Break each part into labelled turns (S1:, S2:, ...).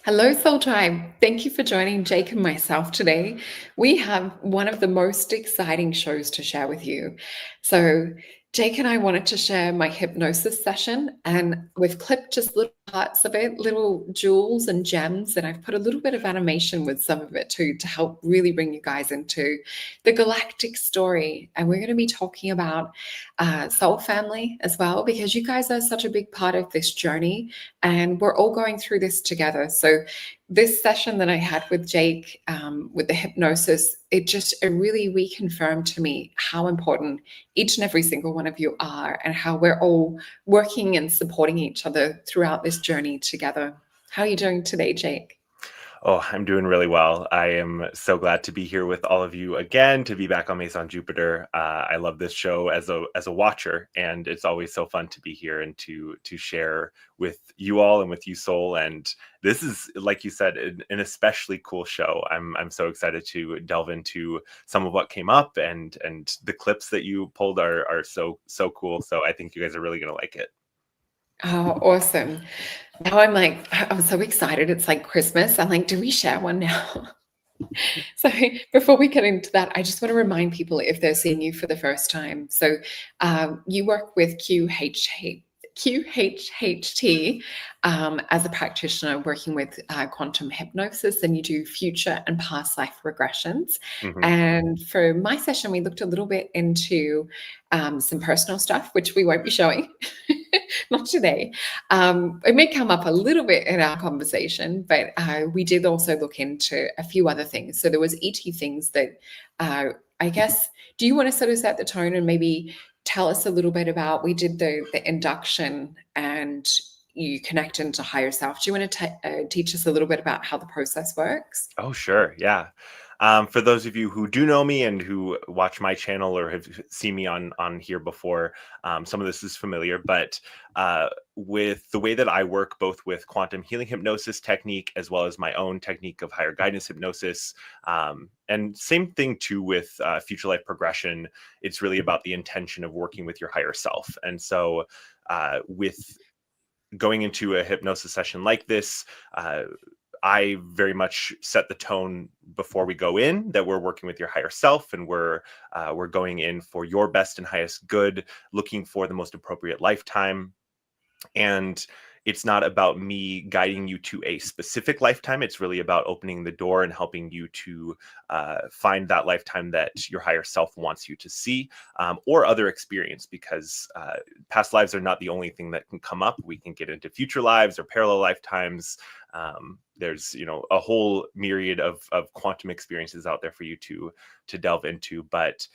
S1: Hello, Soul Tribe. Thank you for joining Jake and myself today. We have one of the most exciting shows to share with you. So, Jake and I wanted to share my hypnosis session, and we've clipped just little parts of it, little jewels and gems, and I've put a little bit of animation with some of it too to help really bring you guys into the Galactic story. And we're going to be talking about Soul Family as well, because you guys are such a big part of this journey and we're all going through this together. So this session that I had with Jake with the hypnosis, it really reconfirmed to me how important each and every single one of you are and how we're all working and supporting each other throughout this journey together. How are you doing today, Jake?
S2: Oh, I'm doing really well. I am so glad to be here with all of you again, to be back on Maison Jupiter. I love this show as a watcher, and it's always so fun to be here and to share with you all and with you, Soul. And this is, like you said, an especially cool show. I'm so excited to delve into some of what came up, and the clips that you pulled are so cool. So I think you guys are really gonna like it.
S1: Oh, awesome. Now I'm so excited. It's like Christmas. I'm like, do we share one now? So before we get into that, I just want to remind people if they're seeing you for the first time. So you work with QHHT as a practitioner working with quantum hypnosis, and you do future and past life regressions.
S2: Mhm.
S1: And for my session, we looked a little bit into some personal stuff, which we won't be showing, not today. It may come up a little bit in our conversation, but we did also look into a few other things. So there was ET things that I guess, do you want to sort of set the tone and maybe tell us a little bit about, we did the induction and you connect into higher self. Do you want to teach us a little bit about how the process works?
S2: Oh, sure. Yeah. For those of you who do know me and who watch my channel or have seen me on here before, some of this is familiar. But with the way that I work, both with quantum healing hypnosis technique as well as my own technique of higher guidance hypnosis, and same thing too with future life progression, it's really about the intention of working with your higher self. And so, with going into a hypnosis session like this, I very much set the tone before we go in that we're working with your higher self, and we're going in for your best and highest good, looking for the most appropriate lifetime. And it's not about me guiding you to a specific lifetime. It's really about opening the door and helping you to find that lifetime that your higher self wants you to see, or other experience, because past lives are not the only thing that can come up. We can get into future lives or parallel lifetimes. There's a whole myriad of quantum experiences out there for you to delve into. But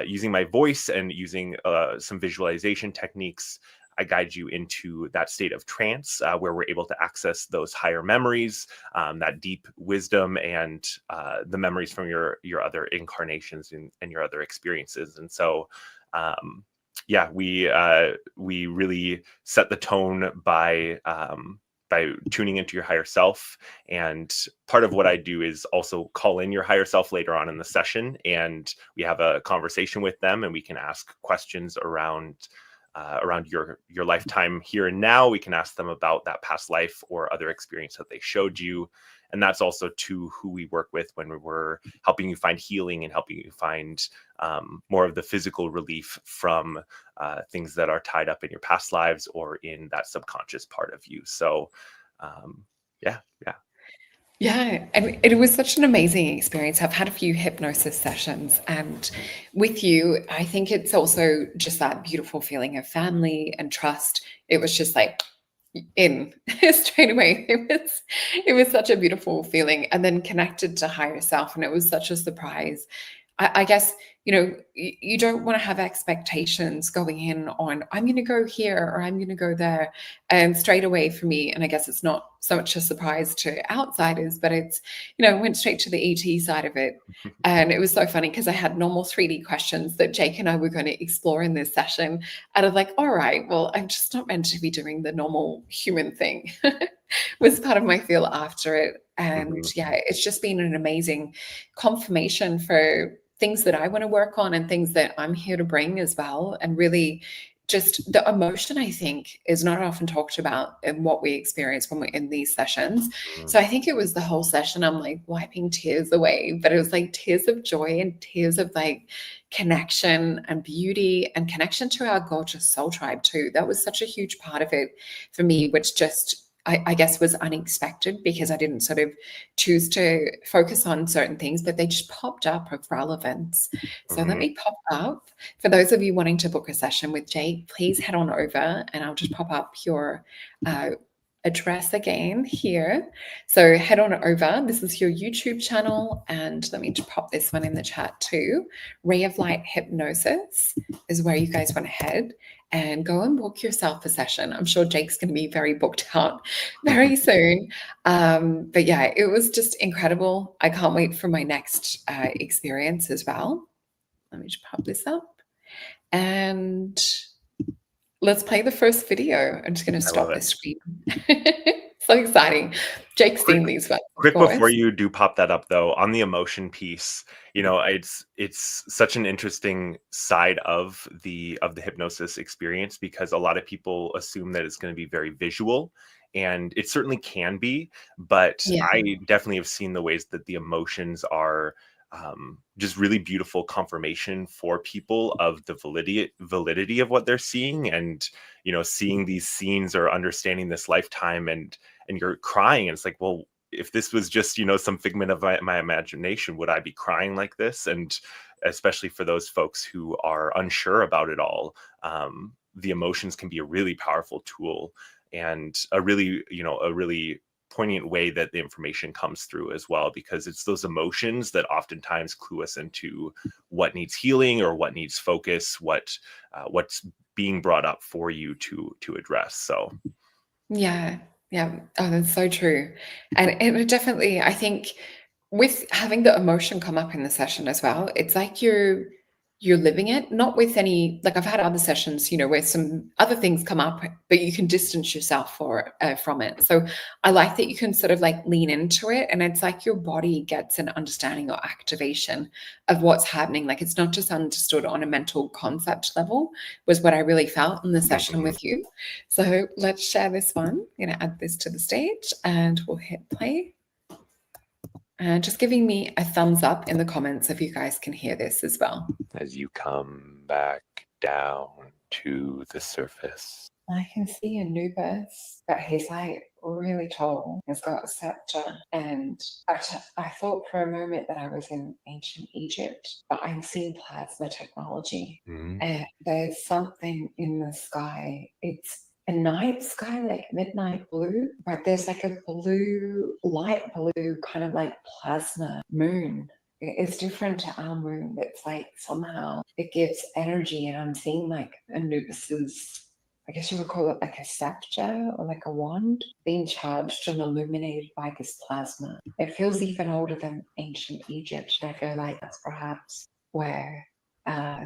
S2: using my voice and using some visualization techniques, I guide you into that state of trance where we're able to access those higher memories, that deep wisdom, and the memories from your other incarnations and your other experiences. And so, yeah, we really set the tone by tuning into your higher self. And part of what I do is also call in your higher self later on in the session, and we have a conversation with them, and we can ask questions around your lifetime here and now. We can ask them about that past life or other experience that they showed you. And that's also to who we work with when we're helping you find healing and helping you find more of the physical relief from things that are tied up in your past lives or in that subconscious part of you. So yeah.
S1: Yeah, and it was such an amazing experience. I've had a few hypnosis sessions, and with you, I think it's also just that beautiful feeling of family and trust. It was just like in straight away. It was such a beautiful feeling, and then connected to higher self, and it was such a surprise. I guess, you don't want to have expectations going in on, I'm going to go here or I'm going to go there. And straight away for me, and I guess it's not so much a surprise to outsiders, but it's, went straight to the ET side of it. And it was so funny because I had normal 3D questions that Jake and I were going to explore in this session. And I'm like, all right, well, I'm just not meant to be doing the normal human thing. Was part of my feel after it. And
S2: Mhm.
S1: yeah, it's just been an amazing confirmation for things that I want to work on and things that I'm here to bring as well. And really just the emotion, I think, is not often talked about in what we experience when we're in these sessions. So I think it was the whole session, I'm like wiping tears away, but it was like tears of joy and tears of like connection and beauty and connection to our gorgeous soul tribe too. That was such a huge part of it for me, which just I guess was unexpected because I didn't sort of choose to focus on certain things, but they just popped up of relevance. So let
S2: Mhm.
S1: me pop up. For those of you wanting to book a session with Jake, please head on over and I'll just pop up your uh, address again here. So head on over. This is your YouTube channel. And let me just pop this one in the chat too. Ray of Light Hypnosis is where you guys want to head and go and book yourself a session. I'm sure Jake's going to be very booked out very soon. But yeah, it was just incredible. I can't wait for my next experience as well. Let me just pop this up and let's play the first video. I'm just going to
S2: I love
S1: stop
S2: it.
S1: this screen. So exciting. Jake's
S2: Quick
S1: seen these ones, of
S2: quick before
S1: course.
S2: you do pop that up though, on the emotion piece, it's such an interesting side of the hypnosis experience because a lot of people assume that it's going to be very visual, and it certainly can be, but
S1: Yeah.
S2: I definitely have seen the ways that the emotions are just really beautiful confirmation for people of the validity of what they're seeing, and seeing these scenes or understanding this lifetime, and you're crying, and it's like, well, if this was just some figment of my imagination, would I be crying like this? And especially for those folks who are unsure about it all, the emotions can be a really powerful tool, and a really poignant way that the information comes through as well, because it's those emotions that oftentimes clue us into what needs healing or what needs focus, what's being brought up for you to address. So
S1: Yeah. Yeah. Oh, that's so true. And it definitely, I think with having the emotion come up in the session as well, it's like you're living it, not with any like I've had other sessions, where some other things come up, but you can distance yourself from it. So I like that you can sort of like lean into it, and it's like your body gets an understanding or activation of what's happening. Like it's not just understood on a mental concept level, was what I really felt in the session
S2: mhm.
S1: with you. So let's share this one. I'm going to add this to the stage and we'll hit play. Just giving me a thumbs up in the comments if you guys can hear this as well.
S2: As you come back down to the surface.
S1: I can see Anubis, but he's like really tall. He's got a scepter, and I thought for a moment that I was in ancient Egypt, but I'm seeing plasma technology.
S2: Mhm.
S1: And there's something in the sky. It's a night sky, like midnight blue, but there's like a blue, light blue, kind of like plasma moon. It's different to our moon. It's like somehow it gives energy, and I'm seeing like Anubis's, I guess you would call it like a scepter or like a wand being charged and illuminated by this plasma. It feels even older than ancient Egypt. And I feel like that's perhaps where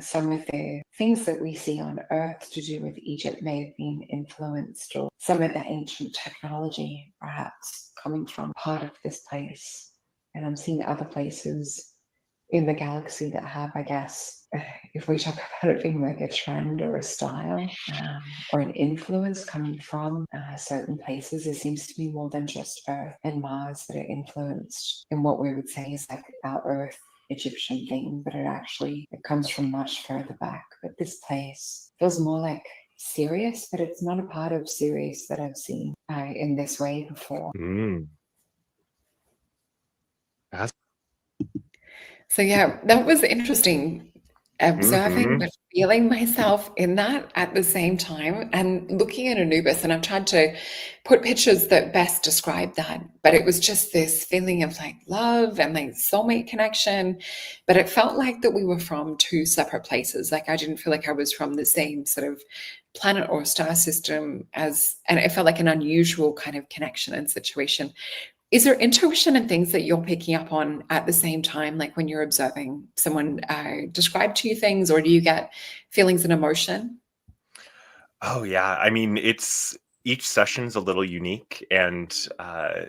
S1: some of the things that we see on Earth to do with Egypt may have been influenced, or some of the ancient technology perhaps coming from part of this place. And I'm seeing other places in the galaxy that have, I guess, if we talk about it being like a trend or a style, or an influence coming from certain places, it seems to be more than just Earth and Mars that are influenced in what we would say is like our Earth Egyptian thing, but it comes from much further back. But this place feels more like Sirius, but it's not a part of Sirius that I've seen in this way before.
S2: Mm. That's
S1: So yeah, that was interesting. Observing
S2: mhm.
S1: but feeling myself in that at the same time and looking at Anubis. And I've tried to put pictures that best describe that. But it was just this feeling of like love and like soulmate connection. But it felt like that we were from two separate places. Like I didn't feel like I was from the same sort of planet or star system and it felt like an unusual kind of connection and situation. Is there intuition and things that you're picking up on at the same time, like when you're observing someone describe to you things, or do you get feelings and emotion?
S2: Oh yeah, I mean, it's each session's a little unique, and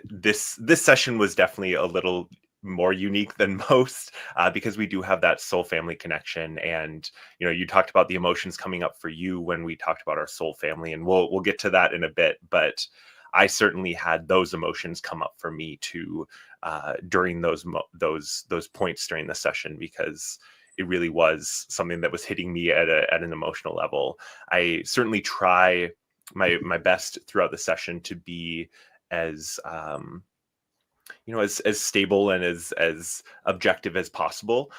S2: this session was definitely a little more unique than most, because we do have that soul family connection. And you talked about the emotions coming up for you when we talked about our soul family, and we'll get to that in a bit. But I certainly had those emotions come up for me too, during those points during the session, because it really was something that was hitting me at an emotional level. I certainly try my best throughout the session to be as as stable and as objective as possible,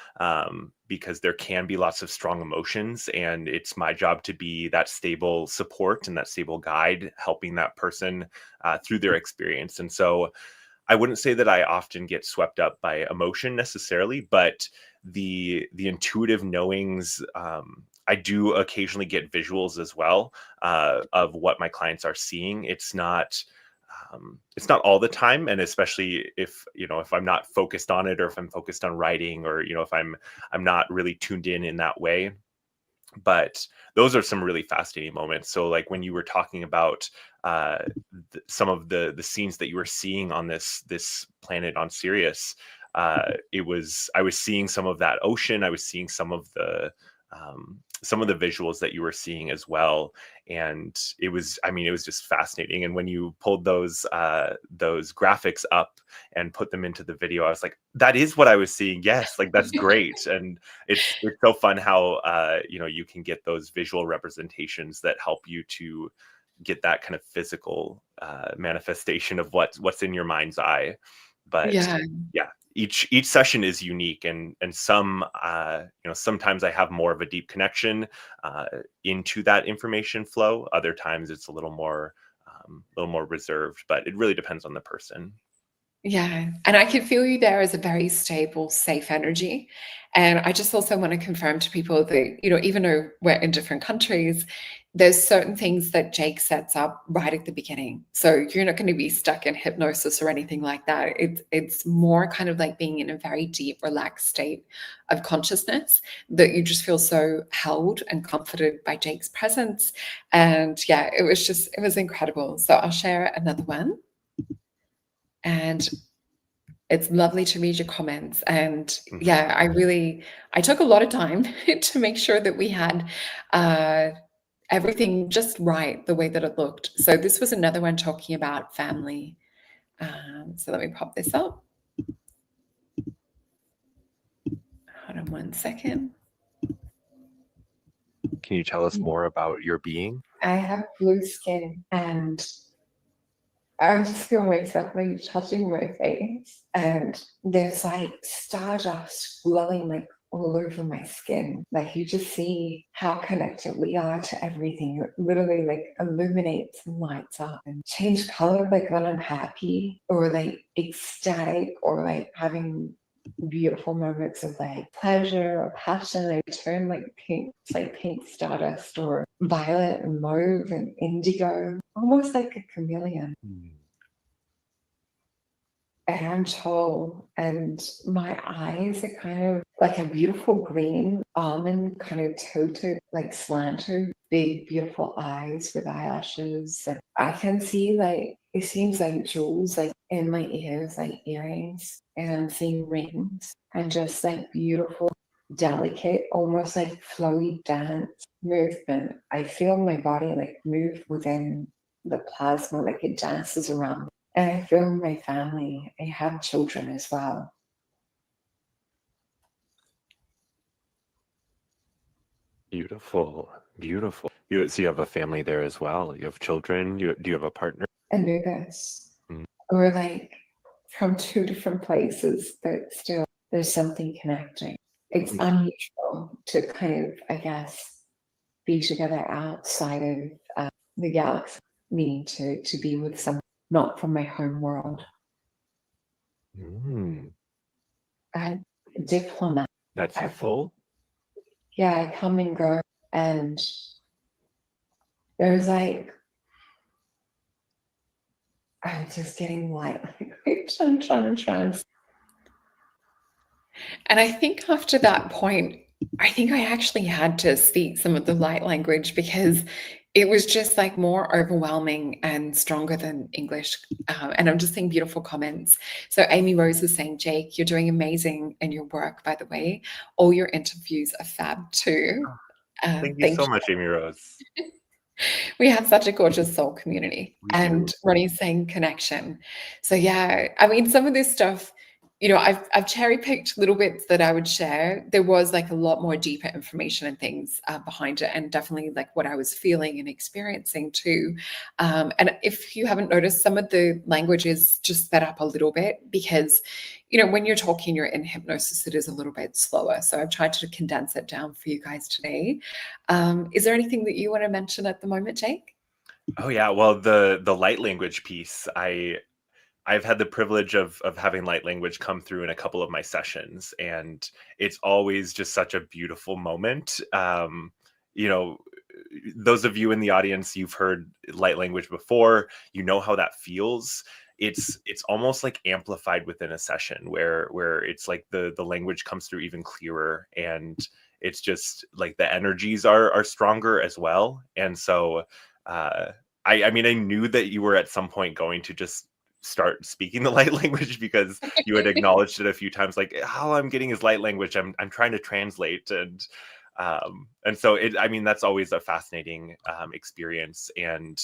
S2: because there can be lots of strong emotions, and it's my job to be that stable support and that stable guide, helping that person through their experience. And so I wouldn't say that I often get swept up by emotion necessarily, but the intuitive knowings, I do occasionally get visuals as well, of what my clients are seeing. It's not all the time, and especially if I'm not focused on it, or if I'm focused on writing, or if I'm not really tuned in that way. But those are some really fascinating moments. So like when you were talking about some of the scenes that you were seeing on this planet on Sirius, I was seeing some of that ocean. I was seeing some of the visuals that you were seeing as well, and it was just fascinating. And when you pulled those graphics up and put them into the video, I was like, that is what I was seeing. Yes, like that's great. And it's so fun how you can get those visual representations that help you to get that kind of physical manifestation of what's in your mind's eye. But
S1: Yeah.
S2: yeah, each session is unique, and some sometimes I have more of a deep connection into that information flow. Other times it's a little more reserved, but it really depends on the person.
S1: Yeah. And I can feel you there as a very stable, safe energy. And I just also want to confirm to people that, even though we're in different countries, there's certain things that Jake sets up right at the beginning. So you're not going to be stuck in hypnosis or anything like that. It's more kind of like being in a very deep, relaxed state of consciousness that you just feel so held and comforted by Jake's presence. And yeah, it was incredible. So I'll share another one. And it's lovely to read your comments. And yeah, I took a lot of time to make sure that we had everything just right, the way that it looked. So this was another one talking about family. So let me pop this up. Hold on one second.
S2: Can you tell us more about your being?
S1: I have blue skin, and I just feel myself like touching my face, and there's like stardust glowing like all over my skin. Like you just see how connected we are to everything. It literally like illuminates and lights up and change color like when I'm happy or like ecstatic or like having beautiful moments of like pleasure or passion. They turn like pink. It's like pink stardust or violet and mauve and indigo, almost like a chameleon. And I'm tall, and my eyes are kind of like a beautiful green almond, kind of tilted, like slanted, big, beautiful eyes with eyelashes. And I can see like it seems like jewels like in my ears, like earrings, and I'm seeing rings and just like beautiful, delicate, almost like flowy dance movement. I feel my body like move within the plasma, like it dances around. And I feel my family. I have children as well.
S2: Beautiful, beautiful. So you have a family there as well. You have children. Do you have a partner?
S1: Anubis.
S2: Mm.
S1: We're like from two different places, but still there's something connecting. It's unusual to kind of, I guess, be together outside of the galaxy, meaning to be with someone not from my home world. A diplomat.
S2: That's full.
S1: Yeah, I come and go, and there's like I'm just getting light language. I'm trying. And I think after that point, I think I actually had to speak some of the light language because it was just like more overwhelming and stronger than English. And I'm just seeing beautiful comments. So Amy Rose is saying, Jake, you're doing amazing in your work, by the way. All your interviews are fab too.
S2: Thank you
S1: Thank
S2: so
S1: you.
S2: much, Amy Rose.
S1: We have such a gorgeous soul community.
S2: We do.
S1: And Ronnie's saying connection. So yeah, I mean, some of this stuff, I've cherry picked little bits that I would share. There was like a lot more deeper information and things behind it, and definitely like what I was feeling and experiencing too. And if you haven't noticed, some of the language is just sped up a little bit because, when you're talking, you're in hypnosis, it is a little bit slower. So I've tried to condense it down for you guys today. Is there anything that you want to mention at the moment, Jake?
S2: Oh yeah, well the light language piece, I've had the privilege of having light language come through in a couple of my sessions, and it's always just such a beautiful moment. You know, those of you in the audience, you've heard light language before, you know how that feels. It's almost like amplified within a session where it's like the language comes through even clearer, and it's just like the energies are stronger as well. And so uh I mean, I knew that you were at some point going to just start speaking the light language because you had acknowledged it a few times, like how I'm getting is light language. I'm trying to translate, and so I mean, that's always a fascinating experience. And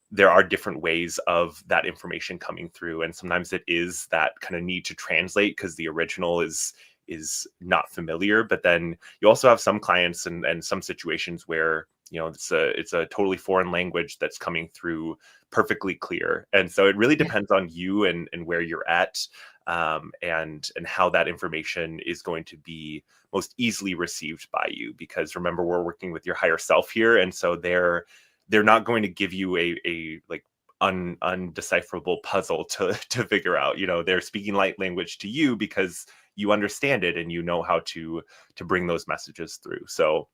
S2: there are different ways of that information coming through, and sometimes it is that kind of need to translate because the original is not familiar. But then you also have some clients and some situations where it's a totally foreign language that's coming through perfectly clear. And so it really depends on you and where you're at, and how that information is going to be most easily received by you. Because remember, we're working with your higher self here, and so they're not going to give you a like undecipherable puzzle to figure out. They're speaking light language to you because you understand it and you know how to bring those messages through. So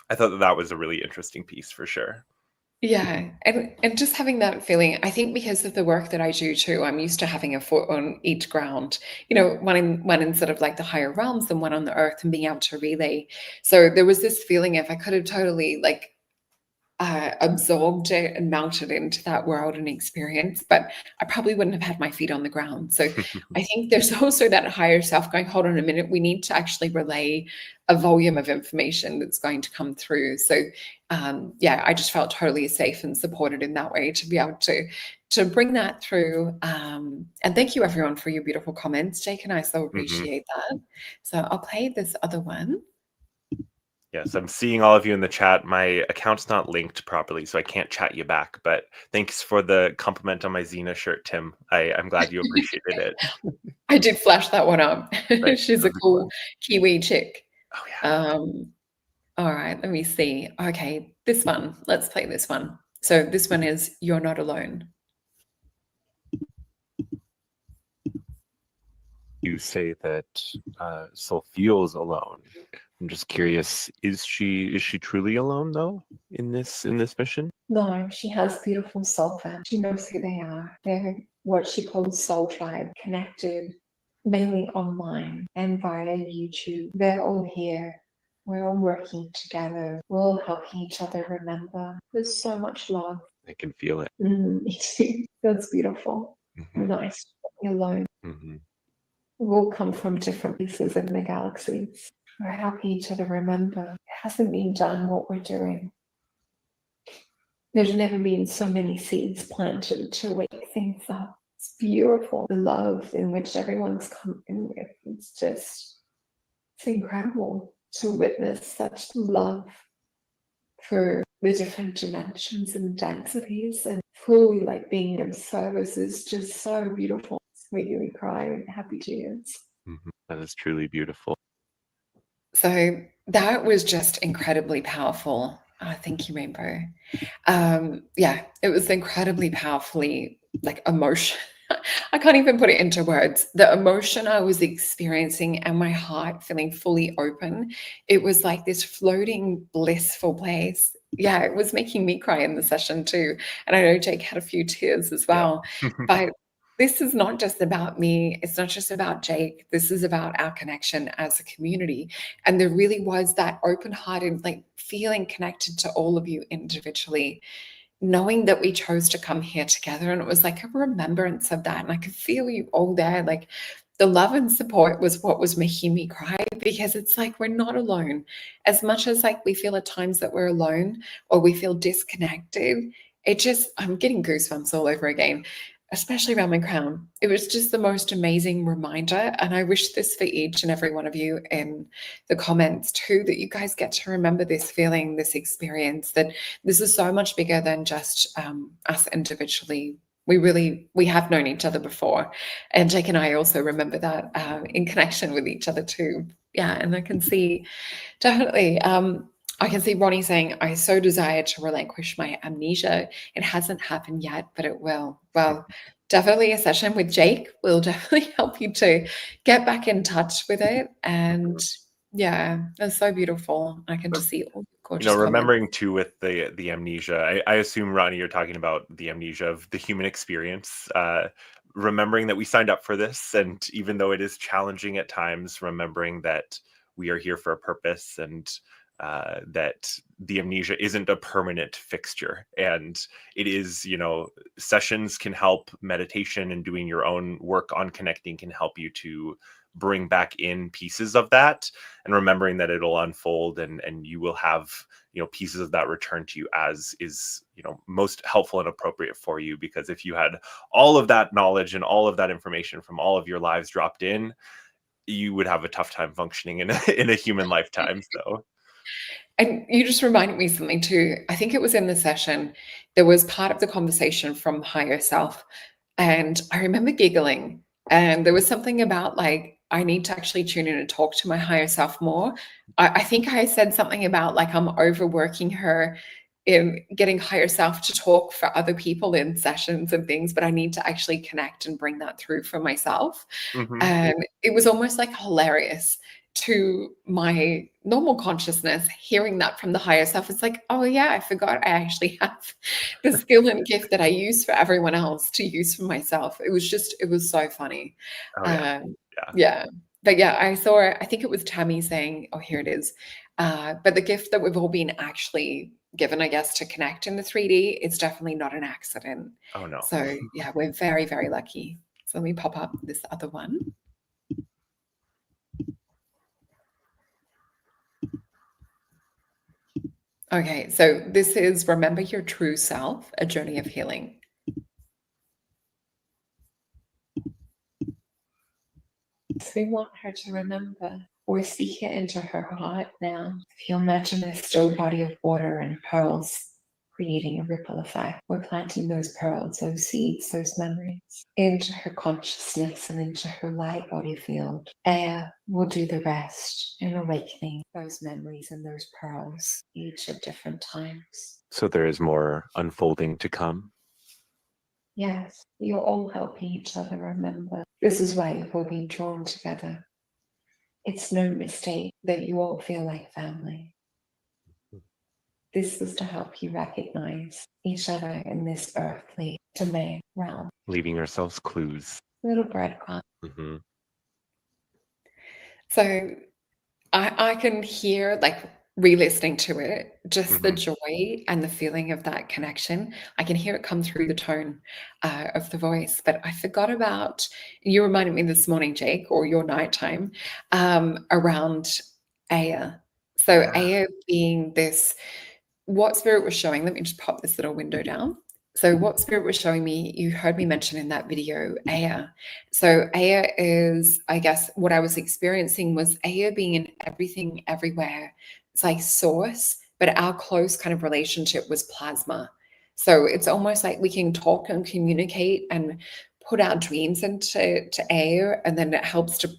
S2: I thought that was a really interesting piece for sure.
S1: Yeah, and just having that feeling, I think because of the work that I do too, I'm used to having a foot on each ground, one in sort of like the higher realms and one on the earth, and being able to relay. So there was this feeling if I could have totally like absorbed it and melted into that world and experience, but I probably wouldn't have had my feet on the ground. So I think there's also that higher self going, hold on a minute, we need to actually relay a volume of information that's going to come through. So yeah, I just felt totally safe and supported in that way to be able to bring that through. And thank you everyone for your beautiful comments. Jake and I so
S2: Hmm.
S1: appreciate that. So I'll play this other one.
S2: Yes, I'm seeing all of you in the chat. My account's not linked properly, so I can't chat you back. But thanks for the compliment on my Xena shirt, Tim. I'm glad you appreciated it.
S1: I did flash that one up.
S2: Right,
S1: She's
S2: that
S1: a
S2: was a good
S1: cool
S2: one.
S1: Kiwi chick.
S2: Oh yeah.
S1: All right, let me see. Okay, this one. Let's play this one. So this one is You're Not Alone.
S2: You say that Soul feels alone. I'm just curious, is she truly alone though in this mission?
S3: No, she has beautiful soul fam. She knows who they are. They're what she calls soul tribe, connected mainly online and via YouTube. They're all here. We're all working together. We're all helping each other remember. There's so much love.
S2: I can feel it.
S3: That's beautiful.
S2: Mhm,
S3: Nice. You're alone.
S2: mhm.
S3: We all come from different places in the galaxies. We're helping each other remember. It hasn't been done what we're doing. There's never been so many seeds planted to wake things up. It's beautiful. The love in which everyone's come in with. It's incredible to witness such love for the different dimensions and densities, and fully like being in service is just so beautiful. It's making me cry and happy tears.
S2: That is truly beautiful.
S1: So that was just incredibly powerful. Thank you, Rainbow. Yeah, it was incredibly powerfully like emotion. I can't even put it into words. The emotion I was experiencing and my heart feeling fully open, it was like this floating, blissful place. Yeah, it was making me cry in the session too. And I know Jake had a few tears as
S2: Yeah.
S1: well. But this is not just about me. It's not just about Jake. This is about our connection as a community. And there really was that open-hearted, like feeling connected to all of you individually, knowing that we chose to come here together. And it was like a remembrance of that. And I could feel you all there. Like the love and support was what was making me cry, because it's like we're not alone. As much as like we feel at times that we're alone or we feel disconnected, it just, I'm getting goosebumps all over again, especially around my crown. It was just the most amazing reminder. And I wish this for each and every one of you in the comments too, that you guys get to remember this feeling, this experience, that this is so much bigger than just us individually. We have known each other before, and Jake and I also remember that in connection with each other too. Yeah, and I can see definitely. I can see Ronnie saying, I so desire to relinquish my amnesia. It hasn't happened yet, but it will. Well, definitely a session with Jake will definitely help you to get back in touch with it. And yeah, that's so beautiful. I can just see all the gorgeous comments.
S2: Remembering too with the amnesia, I assume, Ronnie, you're talking about the amnesia of the human experience. Remembering that we signed up for this, and even though it is challenging at times, remembering that we are here for a purpose, and that the amnesia isn't a permanent fixture. And it is, sessions can help, meditation and doing your own work on connecting can help you to bring back in pieces of that, and remembering that it'll unfold, and you will have pieces of that return to you as is most helpful and appropriate for you. Because if you had all of that knowledge and all of that information from all of your lives dropped in, you would have a tough time functioning in a human lifetime. So
S1: and you just reminded me something too. I think it was in the session, there was part of the conversation from higher self, and I remember giggling, and there was something about like, I need to actually tune in and talk to my higher self more. I think I said something about like I'm overworking her in getting higher self to talk for other people in sessions and things, but I need to actually connect and bring that through for myself. And it was almost like hilarious to my normal consciousness, hearing that from the higher self. It's like, oh yeah, I forgot I actually have the skill and gift that I use for everyone else to use for myself. It was so funny.
S2: oh yeah.
S1: Yeah. But yeah, I think it was Tammy saying, oh, here it is. But the gift that we've all been actually given, I guess, to connect in the 3D, it's definitely not an accident.
S2: Oh no.
S1: So yeah, we're very, very lucky. So let me pop up this other one. Okay, so this is Remember Your True Self, a Journey of Healing.
S3: So we want her to remember. We're seeking into her heart now. If you imagine a still body of water and pearls creating a ripple effect, we're planting those pearls, those seeds, those memories into her consciousness and into her light body field. Air will do the rest in awakening those memories and those pearls, each at different times.
S2: So there is more unfolding to come.
S3: Yes, you're all helping each other remember. This is why you've all been drawn together. It's no mistake that you all feel like family. This is to help you recognize each other in this earthly domain realm.
S2: Leaving ourselves clues.
S3: Little breadcrumbs.
S1: So I can hear, like, re-listening to it, just the joy and the feeling of that connection. I can hear it come through the tone of the voice. But I forgot about, you reminded me this morning, Jake, or your nighttime, around Aya. So Aya being this, what Spirit was showing, let me just pop this little window down. So what Spirit was showing me, you heard me mention in that video, Aya. So Aya is, I guess, what I was experiencing was Aya being in everything, everywhere. It's like source, but our close kind of relationship was plasma. So it's almost like we can talk and communicate and put our dreams into Aya, and then it helps to,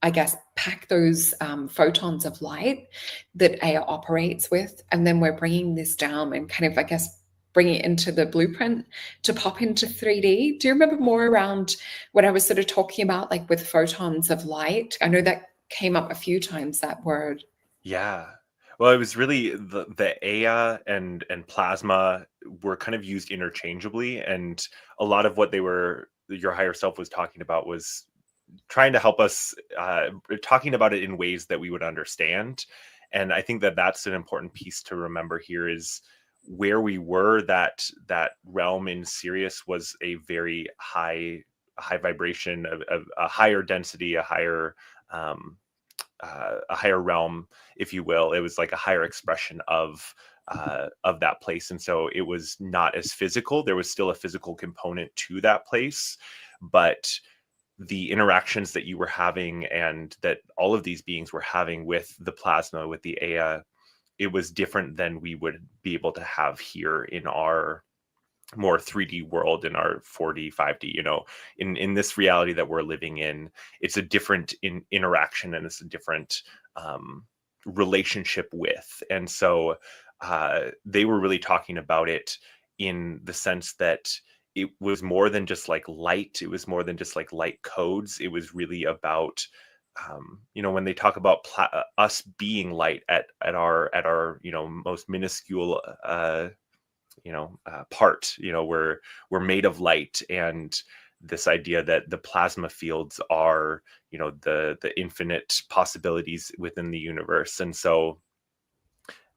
S1: I guess, pack those photons of light that Aya operates with. And then we're bringing this down and kind of, I guess, bring it into the blueprint to pop into 3D. Do you remember more around what I was sort of talking about, like with photons of light? I know that came up a few times, that word.
S2: Yeah. Well, it was really the Aya and plasma were kind of used interchangeably, and a lot of what they were your higher self was talking about was trying to help us, talking about it in ways that we would understand. And I think that that's an important piece to remember here, is where we were, that realm in Sirius was a very high vibration, a higher density, a higher realm, if you will. It was like a higher expression of that place. And so it was not as physical. There was still a physical component to that place, but the interactions that you were having, and that all of these beings were having with the plasma, with the Aya, it was different than we would be able to have here in our more 3D world, in our 4D, 5D, in this reality that we're living in. It's a different interaction, and it's a different relationship with. And so they were really talking about it in the sense that it was more than just like light. It was more than just like light codes. It was really about, when they talk about us being light at our most minuscule part. We're made of light, and this idea that the plasma fields are the infinite possibilities within the universe. And so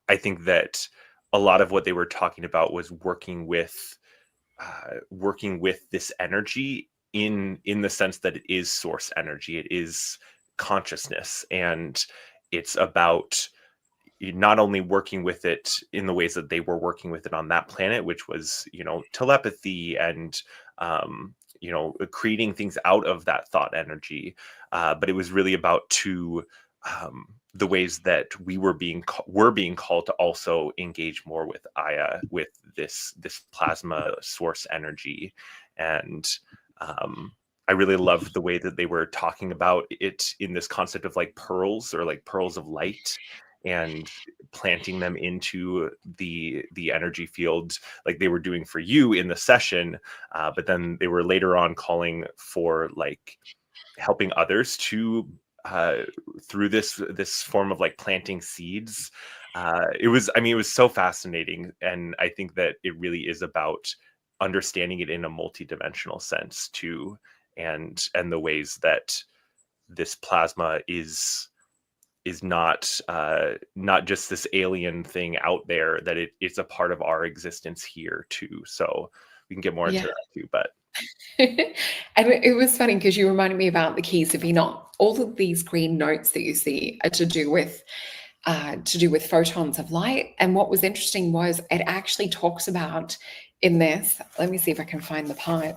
S2: I think that a lot of what they were talking about was working with this energy in the sense that it is source energy, it is consciousness, and it's about not only working with it in the ways that they were working with it on that planet, which was telepathy and creating things out of that thought energy, but it was really about the ways that we're being called to also engage more with Aya, with this plasma source energy. And I really loved the way that they were talking about it in this concept of like pearls, or like pearls of light, and planting them into the energy field, like they were doing for you in the session. But then they were later on calling for like helping others to through this form of like planting seeds. It was so fascinating, and I think that it really is about understanding it in a multidimensional sense too, and the ways that this plasma is not just this alien thing out there, that it's a part of our existence here too. So we can get more into that too, but
S1: and it was funny because you reminded me about the keys of Enoch. All of these green notes that you see are to do with photons of light. And what was interesting was it actually talks about in this. Let me see if I can find the part.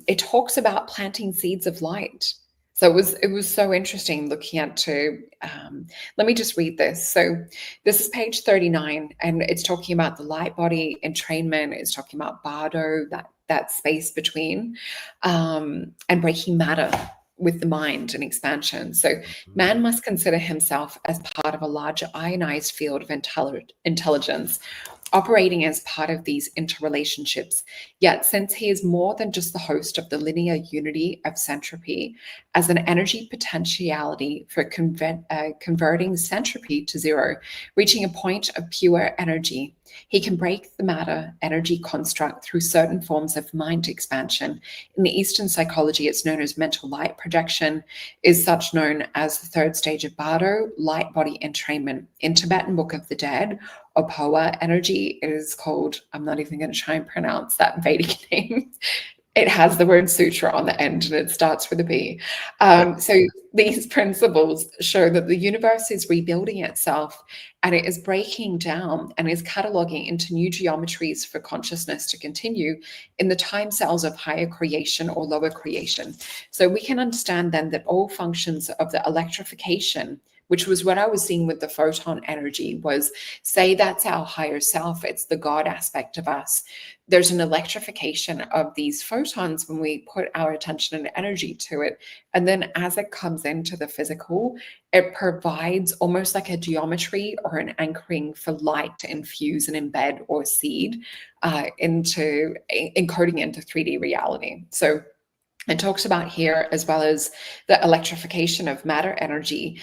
S1: It talks about planting seeds of light. So it was so interesting looking at to. Let me just read this. So this is page 39, and it's talking about the light body entrainment. It's talking about Bardo, that space between, and breaking matter with the mind and expansion. So man must consider himself as part of a larger ionized field of intelligence, operating as part of these interrelationships. Yet, since he is more than just the host of the linear unity of centropy, as an energy potentiality for converting centropy to zero, reaching a point of pure energy, he can break the matter energy construct through certain forms of mind expansion. In the Eastern psychology, it's known as mental light projection, is such known as the third stage of Bardo, light body entrainment. In Tibetan Book of the Dead, or Poa energy, it is called, I'm not even going to try and pronounce that Vedic name. It has the word sutra on the end, and it starts with a B. So these principles show that the universe is rebuilding itself, and it is breaking down and is cataloging into new geometries for consciousness to continue in the time cells of higher creation or lower creation. So we can understand then that all functions of the electrification, which was what I was seeing with the photon energy, was, say that's our higher self, it's the God aspect of us. There's an electrification of these photons when we put our attention and energy to it. And then as it comes into the physical, it provides almost like a geometry or an anchoring for light to infuse and embed or seed into encoding into 3D reality. So It talks about here, as well as the electrification of matter energy.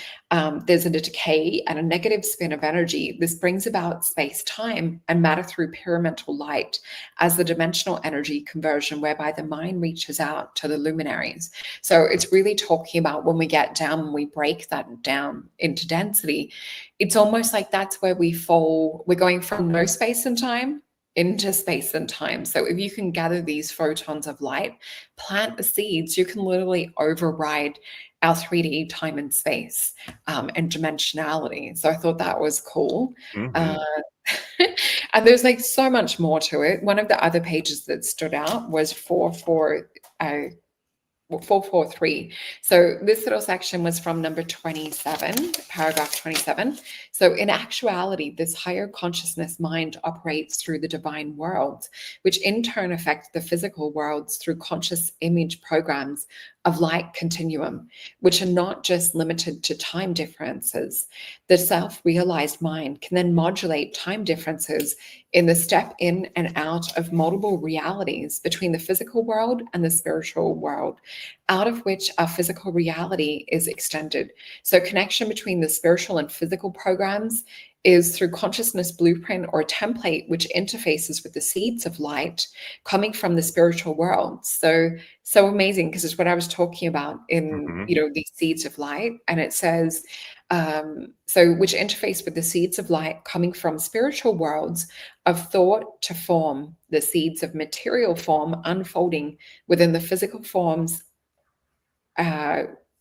S1: There's a decay and a negative spin of energy. This brings about space, time, and matter through pyramidal light as the dimensional energy conversion, whereby the mind reaches out to the luminaries. So it's really talking about when we get down, when we break that down into density, it's almost like that's where we fall. We're going from no space and time into space and time. So if you can gather these photons of light, plant the seeds, you can literally override our 3D time and space and dimensionality. So I thought that was cool.
S2: Mm-hmm.
S1: And there's like so much more to it. One of the other pages that stood out was 443. So this little section was from number 27, paragraph 27. So in actuality, this higher consciousness mind operates through the divine world, which in turn affect the physical worlds through conscious image programs of light continuum, which are not just limited to time differences. The self-realized mind can then modulate time differences in the step in and out of multiple realities between the physical world and the spiritual world, out of which our physical reality is extended. So connection between the spiritual and physical programs is through consciousness blueprint or template, which interfaces with the seeds of light coming from the spiritual world. So amazing, because it's what I was talking about in,
S2: Mm-hmm.
S1: these seeds of light. And it says, so which interface with the seeds of light coming from spiritual worlds of thought to form, the seeds of material form unfolding within the physical forms,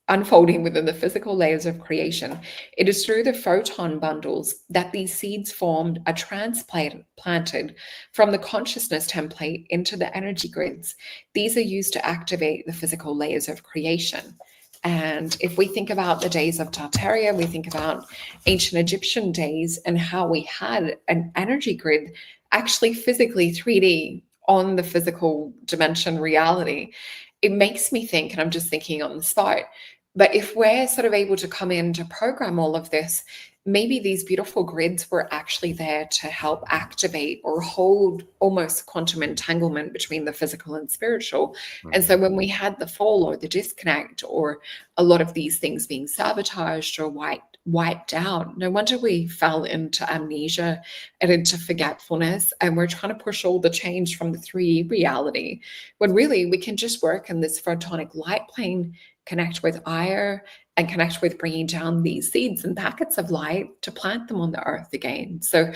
S1: unfolding within the physical layers of creation. It is through the photon bundles that these seeds formed are transplanted from the consciousness template into the energy grids. These are used to activate the physical layers of creation. And if we think about the days of Tartaria, we think about ancient Egyptian days and how we had an energy grid actually physically 3D on the physical dimension reality. It makes me think, and I'm just thinking on the spot, but if we're sort of able to come in to program all of this, maybe these beautiful grids were actually there to help activate or hold almost quantum entanglement between the physical and spiritual. And so when we had the fall or the disconnect or a lot of these things being sabotaged or wiped out, no wonder we fell into amnesia and into forgetfulness. And we're trying to push all the change from the 3D reality, when really we can just work in this photonic light plane, connect with Ire, and connect with bringing down these seeds and packets of light to plant them on the earth again. So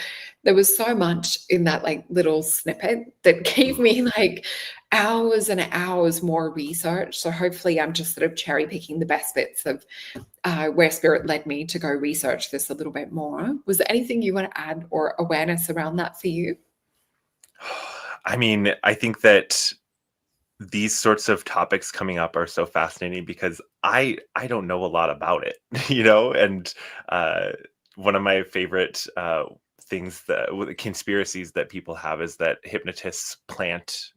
S1: there was so much in that like little snippet that gave me like hours and hours more research. So hopefully I'm just sort of cherry picking the best bits of where spirit led me to go research this a little bit more. Was there anything you want to add or awareness around that for you?
S2: I mean, I think that these sorts of topics coming up are so fascinating because I don't know a lot about it, and uh, one of my favorite things conspiracies that people have is that hypnotists plant,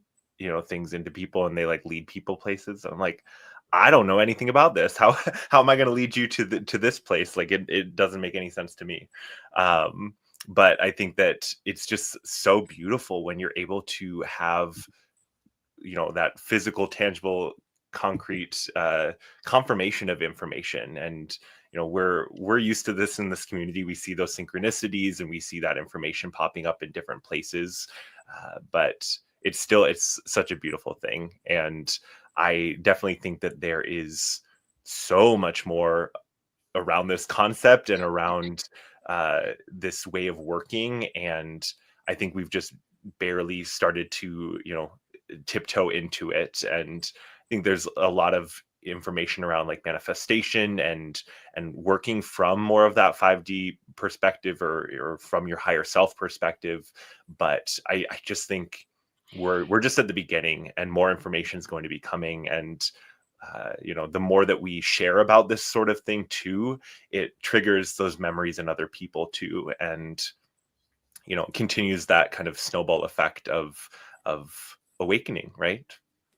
S2: things into people and they like lead people places. I'm like, I don't know anything about this. How how am I going to lead you to this place? Like it doesn't make any sense to me. Um, but I think that it's just so beautiful when you're able to have that physical, tangible, concrete confirmation of information. And we're used to this in this community. We see those synchronicities and we see that information popping up in different places, but it's such a beautiful thing. And I definitely think that there is so much more around this concept and around this way of working. And I think we've just barely started to tiptoe into it. And I think there's a lot of information around like manifestation and working from more of that 5D perspective or from your higher self perspective. But I just think we're just at the beginning, and more information is going to be coming. And the more that we share about this sort of thing too, it triggers those memories in other people too, and continues that kind of snowball effect of awakening, right?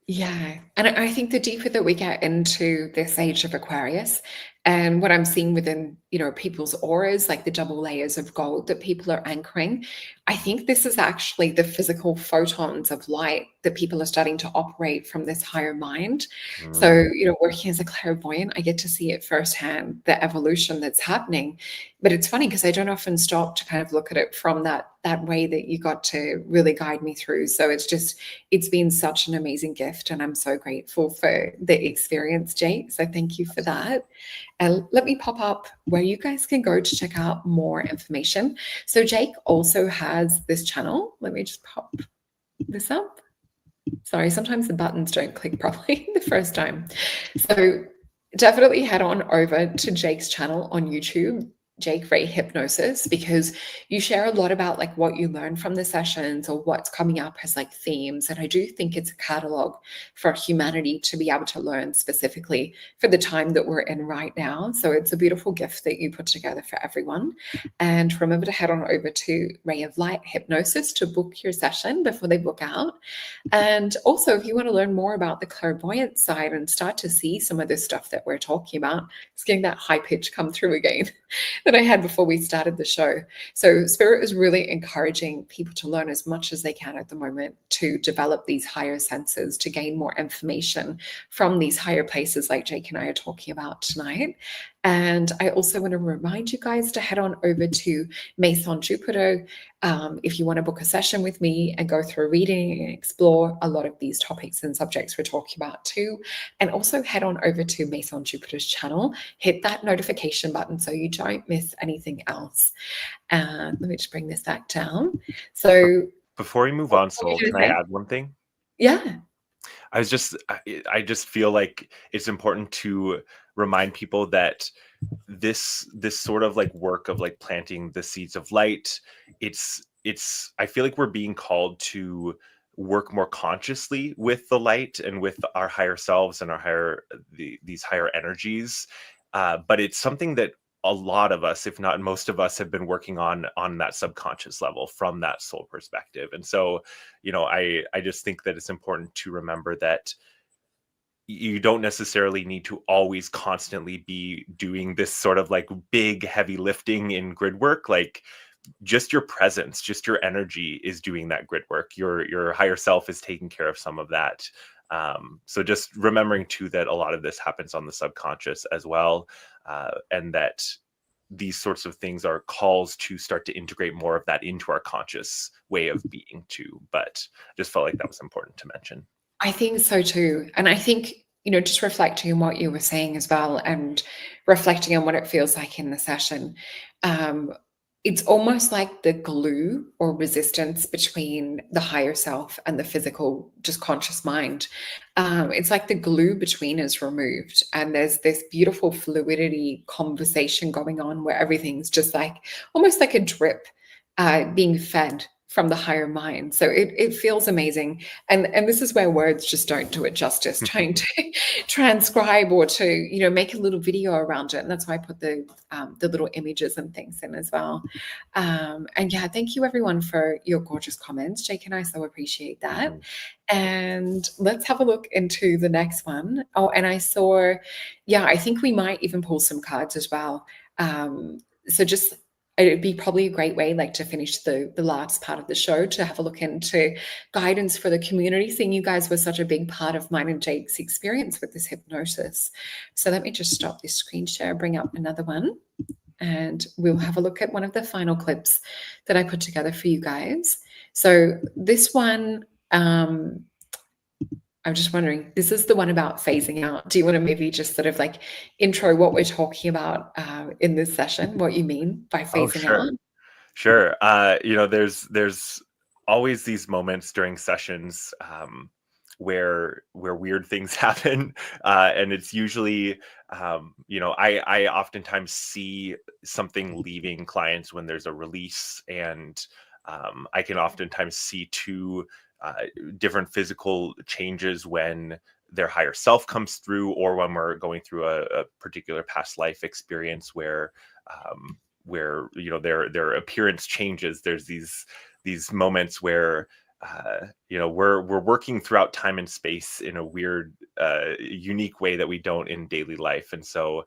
S1: Yeah. And I think the deeper that we get into this age of Aquarius And what I'm seeing within, people's auras, like the double layers of gold that people are anchoring, I think this is actually the physical photons of light that people are starting to operate from this higher mind. So, working as a clairvoyant, I get to see it firsthand, the evolution that's happening. But it's funny because I don't often stop to kind of look at it from that way that you got to really guide me through. So it's been such an amazing gift, and I'm so grateful for the experience, Jake. So thank you for that. And let me pop up where you guys can go to check out more information. So Jake also has this channel. Let me just pop this up. Sorry, sometimes the buttons don't click properly the first time. So definitely head on over to Jake's channel on YouTube, Jake Ray Hypnosis, because you share a lot about like what you learned from the sessions or what's coming up as like themes. And I do think it's a catalog for humanity to be able to learn specifically for the time that we're in right now. So it's a beautiful gift that you put together for everyone. And remember to head on over to Ray of Light Hypnosis to book your session before they book out. And also, if you want to learn more about the clairvoyant side and start to see some of this stuff that we're talking about, it's getting that high pitch come through again that I had before we started the show. So Spirit is really encouraging people to learn as much as they can at the moment to develop these higher senses, to gain more information from these higher places like Jake and I are talking about tonight. And I also want to remind you guys to head on over to Maison Jupiter if you want to book a session with me and go through a reading and explore a lot of these topics and subjects we're talking about too. And also head on over to Maison Jupiter's channel, hit that notification button so you don't miss anything else. Let me just bring this back down. So
S2: before we move on, Sol, can I add one thing?
S1: Yeah.
S2: I just feel like it's important to remind people that this sort of like work of like planting the seeds of light, it's I feel like we're being called to work more consciously with the light and with our higher selves and our these higher energies. But it's something that a lot of us, if not most of us, have been working on that subconscious level from that soul perspective. And so, I just think that it's important to remember that you don't necessarily need to always constantly be doing this sort of like big heavy lifting in grid work. Like just your presence, just your energy is doing that grid work. Your higher self is taking care of some of that. So just remembering too that a lot of this happens on the subconscious as well, and that these sorts of things are calls to start to integrate more of that into our conscious way of being too. But just felt like that was important to mention.
S1: I think so too. And I think, just reflecting on what you were saying as well and reflecting on what it feels like in the session, it's almost like the glue or resistance between the higher self and the physical, just conscious mind. It's like the glue between is removed, and there's this beautiful fluidity conversation going on where everything's just like almost like a drip being fed from the higher mind. So it feels amazing. And this is where words just don't do it justice, trying to transcribe or to, make a little video around it. And that's why I put the little images and things in as well. And yeah, thank you everyone for your gorgeous comments. Jake and I so appreciate that. And let's have a look into the next one. Oh, and I saw, I think we might even pull some cards as well. So just, it'd be probably a great way like to finish the last part of the show to have a look into guidance for the community, seeing you guys were such a big part of mine and Jake's experience with this hypnosis. So let me just stop this screen share, bring up another one, and we'll have a look at one of the final clips that I put together for you guys. So this one, I'm just wondering, this is the one about phasing out. Do you want to maybe just sort of like intro what we're talking about in this session, what you mean by phasing out?
S2: Sure. There's always these moments during sessions where weird things happen. And it's usually, I oftentimes see something leaving clients when there's a release, and I can oftentimes see two different physical changes when their higher self comes through, or when we're going through a particular past life experience where their appearance changes. There's these moments where we're working throughout time and space in a weird unique way that we don't in daily life. And so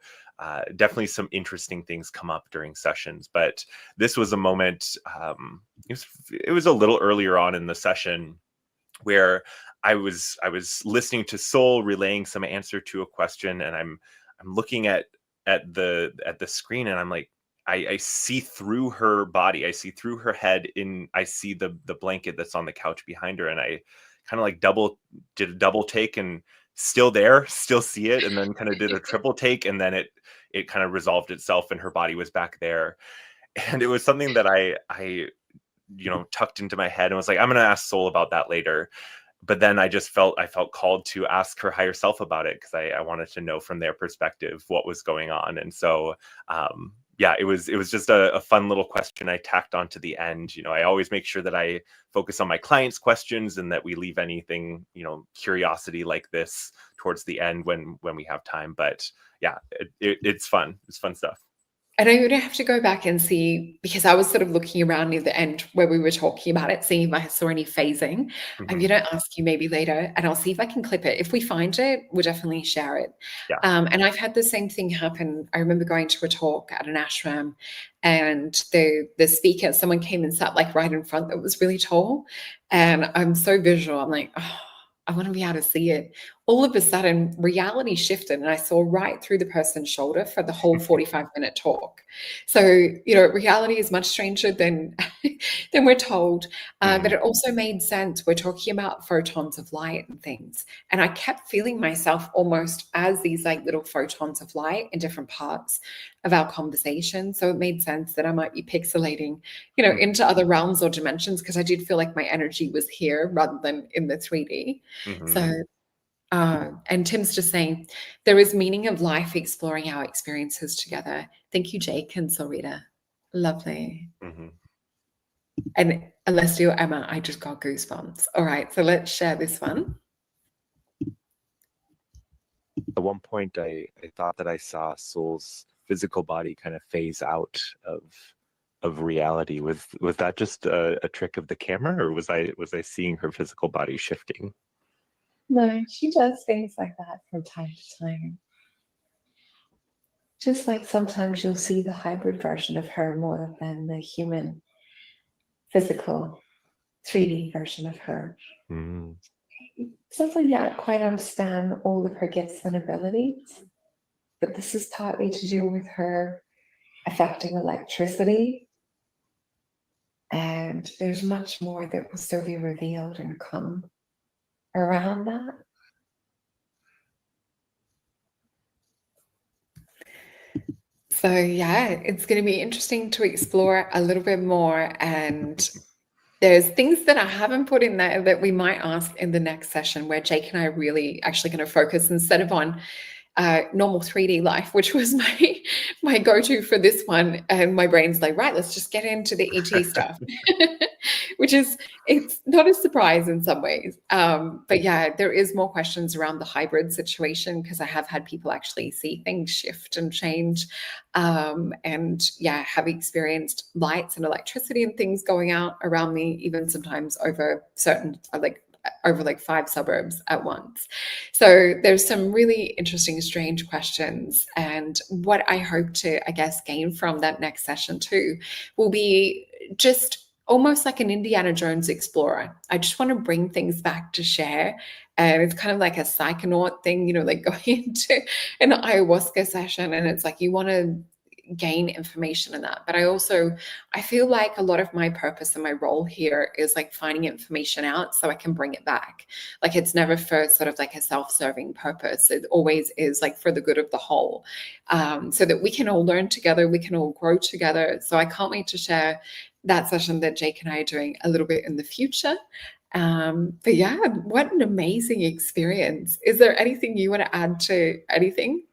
S2: definitely some interesting things come up during sessions. But this was a moment, it was a little earlier on in the session where I was listening to Soul relaying some answer to a question, and I'm looking at the screen, and I'm like, I see through her body, I see through her head, I see the blanket that's on the couch behind her, and I kind of like did a double take, and still there, still see it, and then kind of did a triple take, and then it kind of resolved itself, and her body was back there. And it was something that I tucked into my head and was like, I'm going to ask Soul about that later. But then I felt called to ask her higher self about it, because I wanted to know from their perspective what was going on. And so, yeah, it was just a fun little question I tacked on to the end. I always make sure that I focus on my clients' questions, and that we leave anything, curiosity like this towards the end when we have time. But yeah, it's fun. It's fun stuff.
S1: And I'm going to have to go back and see, because I was sort of looking around near the end where we were talking about it, seeing if I saw any phasing. I'm going to ask you maybe later, and I'll see if I can clip it. If we find it, we'll definitely share it.
S2: Yeah.
S1: And I've had the same thing happen. I remember going to a talk at an ashram, and the speaker, someone came and sat like right in front that was really tall. And I'm so visual. I'm like, oh, I want to be able to see it. All of a sudden, reality shifted, and I saw right through the person's shoulder for the whole 45-minute talk. So, reality is much stranger than we're told. But it also made sense. We're talking about photons of light and things. And I kept feeling myself almost as these like little photons of light in different parts of our conversation. So it made sense that I might be pixelating, into other realms or dimensions, because I did feel like my energy was here rather than in the 3D. So, and Tim's just saying, there is meaning of life exploring our experiences together. Thank you, Jake and Solreta. Lovely. And Alessio, Emma, I just got goosebumps. All right, so let's share this one.
S4: At one point, I thought that I saw Soul's physical body kind of phase out of reality. Was that just a trick of the camera, or was I seeing her physical body shifting?
S3: No, she does things like that from time to time. Just like sometimes you'll see the hybrid version of her more than the human, physical, 3D version of her. Something I don't quite understand all of her gifts and abilities, but this is partly to do with her affecting electricity. And there's much more that will still be revealed and come around that.
S1: So yeah, it's going to be interesting to explore a little bit more. And there's things that I haven't put in there that we might ask in the next session, where Jake and I are really actually going to focus instead of on normal 3D life, which was my go-to for this one. And my brain's like, right, let's just get into the ET stuff, it's not a surprise in some ways. But yeah, there is more questions around the hybrid situation, because I have had people actually see things shift and change. And yeah, have experienced lights and electricity and things going out around me, even sometimes over certain, over 5 suburbs at once. So there's some really interesting, strange questions. And what I hope to, I guess, gain from that next session too, will be just almost like an Indiana Jones explorer. I just want to bring things back to share. And it's kind of like a psychonaut thing, like going into an ayahuasca session. And it's like, you want to gain information in that. But I feel like a lot of my purpose and my role here is like finding information out so I can bring it back. Like, it's never for sort of like a self-serving purpose. It always is like for the good of the whole, so that we can all learn together, we can all grow together. So I can't wait to share that session that Jake and I are doing a little bit in the future. But yeah, what an amazing experience. Is there anything you want to add to anything?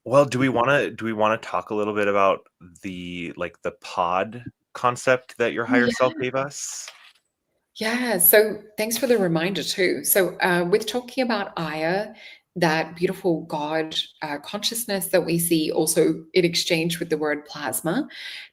S2: Well, do we want to talk a little bit about the pod concept that your higher self gave us?
S1: Yeah, so thanks for the reminder too. So with talking about Aya, that beautiful God consciousness that we see also in exchange with the word plasma,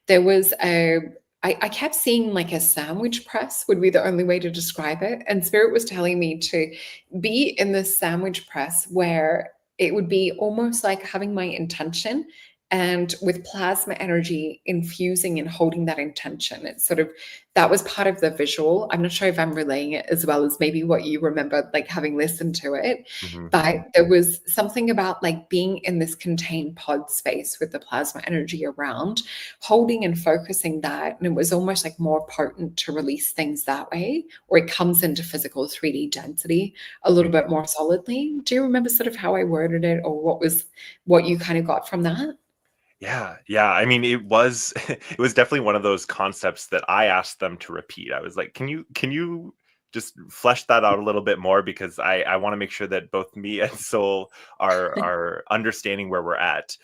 S1: there was I kept seeing like a sandwich press would be the only way to describe it. And Spirit was telling me to be in this sandwich press where it would be almost like having my intention and with plasma energy infusing and holding that intention. It's sort of, that was part of the visual. I'm not sure if I'm relaying it as well as maybe what you remember, like having listened to it, but there was something about like being in this contained pod space with the plasma energy around, holding and focusing that. And it was almost like more potent to release things that way, or it comes into physical 3D density a little bit more solidly. Do you remember sort of how I worded it, or what you kind of got from that?
S2: Yeah. I mean, it was it was definitely one of those concepts that I asked them to repeat. I was like, can you just flesh that out a little bit more? Because I want to make sure that both me and Soul are understanding where we're at.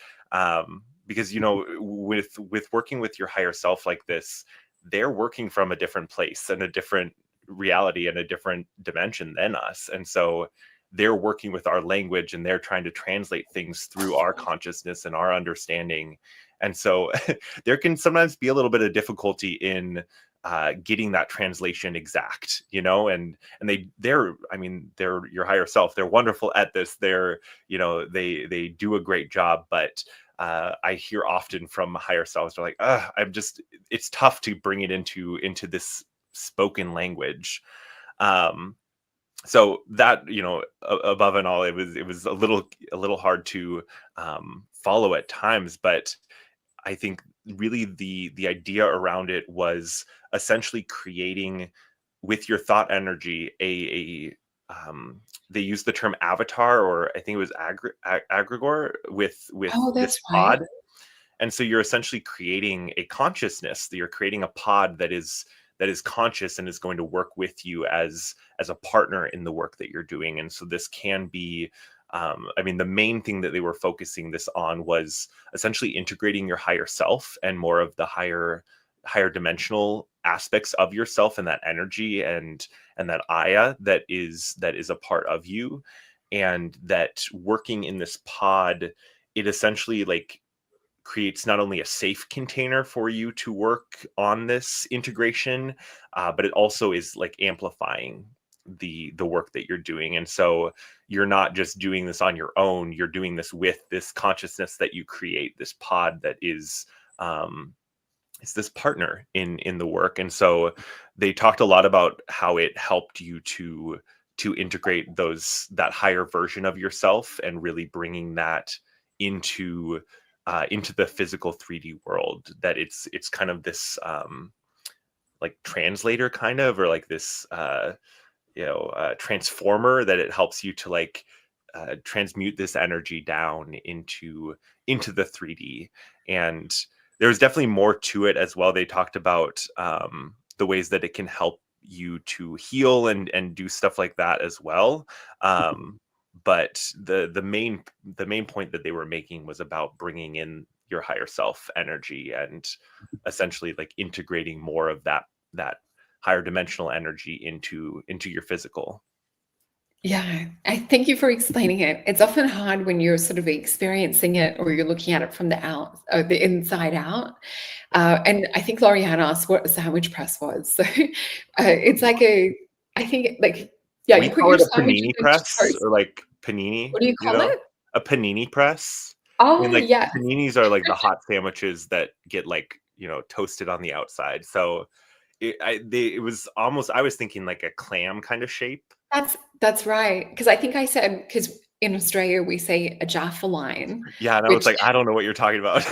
S2: Because with working with your higher self like this, they're working from a different place and a different reality and a different dimension than us. And so they're working with our language and they're trying to translate things through our consciousness and our understanding. And so there can sometimes be a little bit of difficulty in getting that translation exact, and they're your higher self. They're wonderful at this. They do a great job, but I hear often from higher selves, they're like, it's tough to bring it into this spoken language. So that, above and all, it was a little hard to follow at times, but I think really the idea around it was essentially creating with your thought energy they use the term avatar, or I think it was aggregor with
S1: Oh,
S2: this
S1: that's right.
S2: pod. And so you're essentially creating a consciousness, that you're creating a pod that is conscious and is going to work with you as a partner in the work that you're doing. And so this can be the main thing that they were focusing this on was essentially integrating your higher self and more of the higher dimensional aspects of yourself, and that energy and that Aya that is a part of you. And that working in this pod, it essentially like creates not only a safe container for you to work on this integration, but it also is like amplifying the work that you're doing. And so you're not just doing this on your own, you're doing this with this consciousness that you create, this pod that is it's this partner in the work. And so they talked a lot about how it helped you to integrate that higher version of yourself and really bringing that into the physical 3D world. That it's kind of this like translator kind of, or like this transformer, that it helps you to like transmute this energy down into the 3D. And there's definitely more to it as well. They talked about the ways that it can help you to heal and do stuff like that as well. But the main point that they were making was about bringing in your higher self energy and essentially like integrating more of that higher dimensional energy into your physical.
S1: Yeah, I thank you for explaining it. It's often hard when you're sort of experiencing it or you're looking at it from the inside out. And I think Lorianne asked what a sandwich press was. So it's like I think like, yeah,
S2: We
S1: you put
S2: call
S1: your
S2: it a
S1: sandwich
S2: panini
S1: in the
S2: press,
S1: toast.
S2: or like panini,
S1: What do you call it?
S2: a panini press. And
S1: Oh,
S2: like
S1: yeah.
S2: paninis are like the hot sandwiches that get like, toasted on the outside. So it was almost, I was thinking like a clam kind of shape.
S1: That's right. Because I think I said, because in Australia we say a Jaffa line,
S2: Yeah, and I was
S1: which
S2: like, I don't know what you're talking about.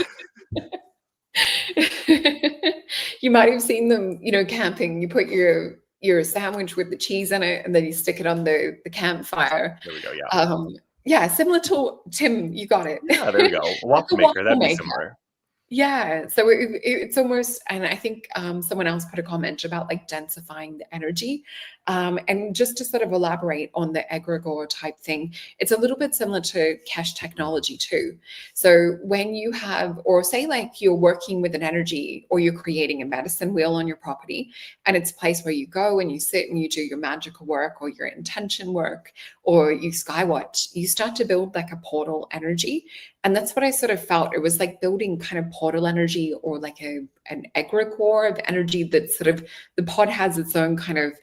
S1: you might have seen them, camping. You put your sandwich with the cheese in it, and then you stick it on the campfire.
S2: There we go. Yeah.
S1: Yeah, similar to Tim. You got it.
S2: Yeah, there we go.
S1: Like
S2: Waffle
S1: a
S2: maker.
S1: waffle
S2: That'd be
S1: maker.
S2: similar.
S1: Yeah, so it's almost, and I think someone else put a comment about like densifying the energy, and just to sort of elaborate on the egregore type thing, it's a little bit similar to cache technology too. So when you have, or say like you're working with an energy, or you're creating a medicine wheel on your property, and it's a place where you go and you sit and you do your magical work or your intention work, or you skywatch, you start to build like a portal energy. And that's what I sort of felt. It was like building kind of portal energy, or like an egregore of energy that sort of, the pod has its own kind of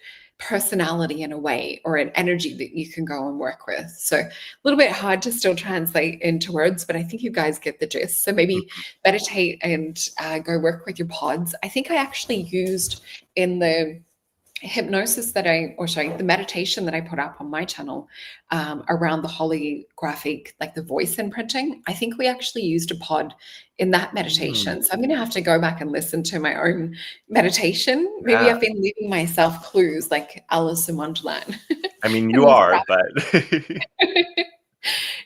S1: personality in a way, or an energy that you can go and work with. So a little bit hard to still translate into words, but I think you guys get the gist. So maybe meditate and go work with your pods. I think I actually used in the hypnosis that the meditation that I put up on my channel around the holographic, like the voice imprinting. I think we actually used a pod in that meditation. So I'm going to have to go back and listen to my own meditation. Maybe I've been leaving myself clues like Alice in Wonderland.
S2: I mean, you are, but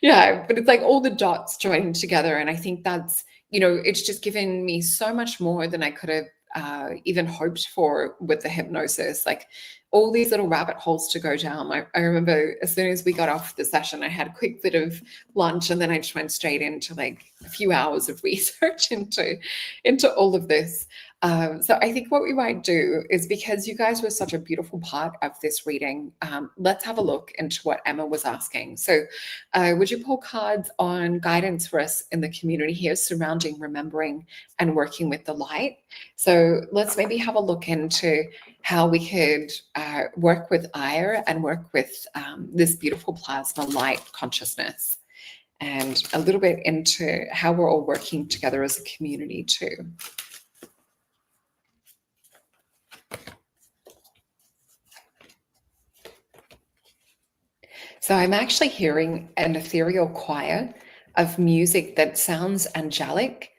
S1: yeah, but it's like all the dots joining together. And I think that's, it's just given me so much more than I could have even hoped for with the hypnosis, like all these little rabbit holes to go down. I remember as soon as we got off the session, I had a quick bit of lunch, and then I just went straight into like a few hours of research into all of this. So I think what we might do is, because you guys were such a beautiful part of this reading, let's have a look into what Emma was asking. So would you pull cards on guidance for us in the community here surrounding remembering and working with the light? So let's maybe have a look into how we could work with ire and work with this beautiful plasma light consciousness, and a little bit into how we're all working together as a community too. So I'm actually hearing an ethereal choir of music that sounds angelic,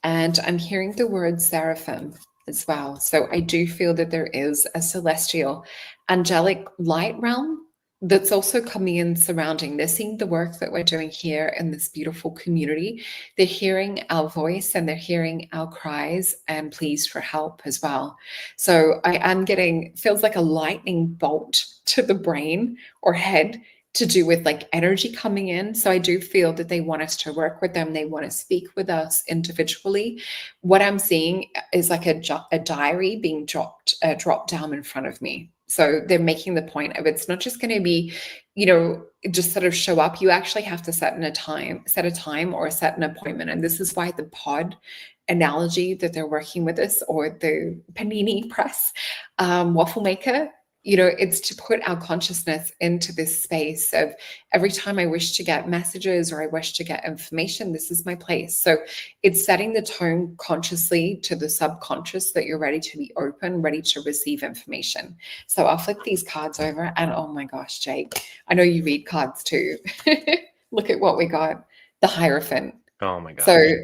S1: and I'm hearing the word seraphim as well. So I do feel that there is a celestial, angelic light realm that's also coming in surrounding. They're seeing the work that we're doing here in this beautiful community. They're hearing our voice, and they're hearing our cries and pleas for help as well. So I am getting, feels like a lightning bolt to the brain or head, to do with like energy coming in. So I do feel that they want us to work with them. They want to speak with us individually. What I'm seeing is like a diary being dropped down in front of me. So they're making the point of, it's not just going to be, just sort of show up. You actually have to set a time or set an appointment. And this is why the pod analogy that they're working with us, or the panini press waffle maker, it's to put our consciousness into this space of, every time I wish to get messages or I wish to get information, this is my place. So it's setting the tone consciously to the subconscious that you're ready to be open, ready to receive information. So I'll flip these cards over, and oh my gosh, Jake, I know you read cards too. Look at what we got. The Hierophant.
S2: oh my gosh.
S1: So